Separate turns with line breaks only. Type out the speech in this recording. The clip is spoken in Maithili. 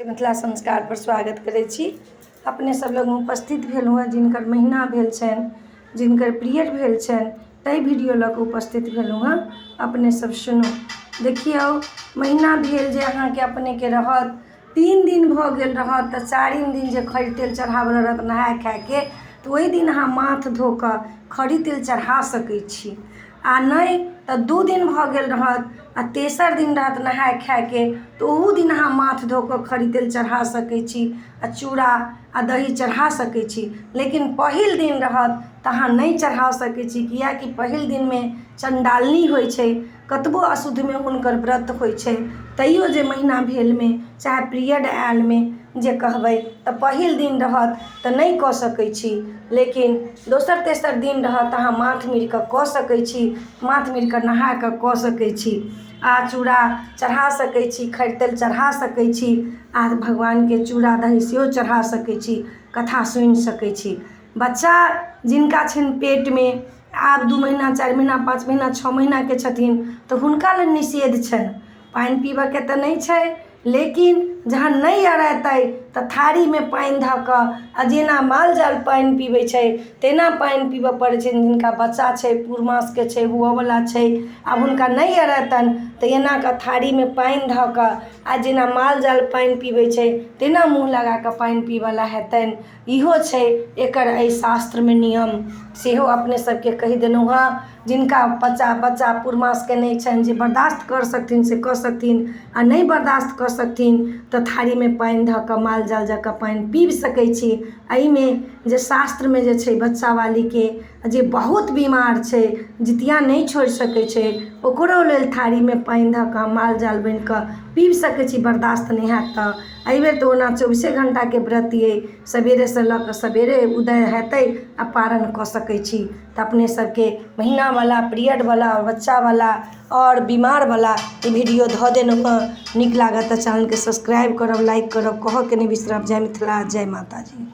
मिथिला संस्कार पर स्वागत करै छी। अपने सब लोग उपस्थित भेलहुँ हँ जिनकर महीना भेल छनि, जिनकर पीरियड भेल छनि, ताहि वीडियो लऽ कऽ उपस्थित भेलहुँ हँ। अपने सब सुनू। देखियौ, महीना भेल जे अहाँके अपनेके रहत 3 दिन भऽ गेल रहत तऽ 4म दिन जे खरी तेल चढ़ावल रहत नहाय खायके, तऽ ओहि दिन अहाँ माथ धो कऽ खरी तेल चढ़ा सकै छी। आ नहीं तऽ 2 दिन भऽ गेल रहत आ तेसर दिन रहत नहाय खायके, तऽ ओहू दिन अहाँ माथ धो कऽ खरी तेल चढ़ा सकै छी आ चूड़ा आ दही चढ़ा सकै छी। लेकिन पहिल दिन रहत तऽ अहाँ नहीं चढ़ा सकै छी, किएकि पहिल दिनमे चंडालनी होइ छै, कतबो अशुद्धमे हुनकर व्रत होइ छै। तैयो जे महीना भेलमे चाहे पीरियड आयलमे जे कहबै तऽ पहिल दिन रहत तऽ नहीं कऽ सकै छी, लेकिन दोसर तेसर दिन रहत तऽ अहाँ माथ मिर कऽ सकै छी, माथ मिर कऽ नहा कऽ सकै छी आ चूड़ा चढ़ा सकै छी, खरी तेल चढ़ा सकै छी आ भगवानके चूड़ा दही सेहो चढ़ा सकै छी, कथा सुनि सकै छी। बच्चा जिनका छनि पेटमे आब 2 महीना 4 महीना 5 महीना 6 महीनाके छथिन तऽ हुनका लेल निषेध छनि, पानि पीबऽके तऽ नहीं छै, लेकिन जहन नहीं अरेतै तऽ थारीमे पानि धऽ कऽ आ जेना माल जाल पानि पीबै छै तेना पानि पीबऽ पड़ै छै। जिनका बच्चा छै, पूर्णमासके छै, हुअवला छै, आब हुनका नहीं अरेतनि तऽ एना कऽ थारीमे पानि धऽ कऽ आ जेना माल जाल पानि पीबै छै तेना मुँह लगा कऽ पानि पीबऽला हेतनि। इहो छै एकर एहि शास्त्रमे नियम, सेहो अपने सबके कहि देलहुँ हँ। जिनका बच्चा पूर्णमासके नहीं छनि, जे बर्दाश्त कर सकथिन से कऽ सकथिन, आ नहीं बर्दाश्त कऽ सकथिन तऽ थारीमे पानि धऽ कऽ माल जाल जकाँ पानि पीबि सकै छी। एहिमे जे शास्त्रमे जे छै बच्चावालीके जे बहुत बीमार छै, जितिया नहीं छोड़ि सकै छै, ओकरो लेल थारीमे पानि धऽ कऽ माल जाल बनि कऽ पीबि सकै छी, बर्दाश्त नहीं हैत तऽ। एहिबेर तऽ ओना 24 घंटाके व्रत अइ, सबेरेसँ लऽ कऽ सबेरे उदय हेतै आ पारण कऽ सकै छी। तऽ अपने सबके महीनावला, पीरियडवला, बच्चावला और बीमारवला ई वीडियो धऽ देलहुँ हँ। नीक लागत तऽ चैनलके सब्सक्राइब करब, लाइक करब, कहऽके नहीं बिसरब। जय मिथिला, जय माता जी।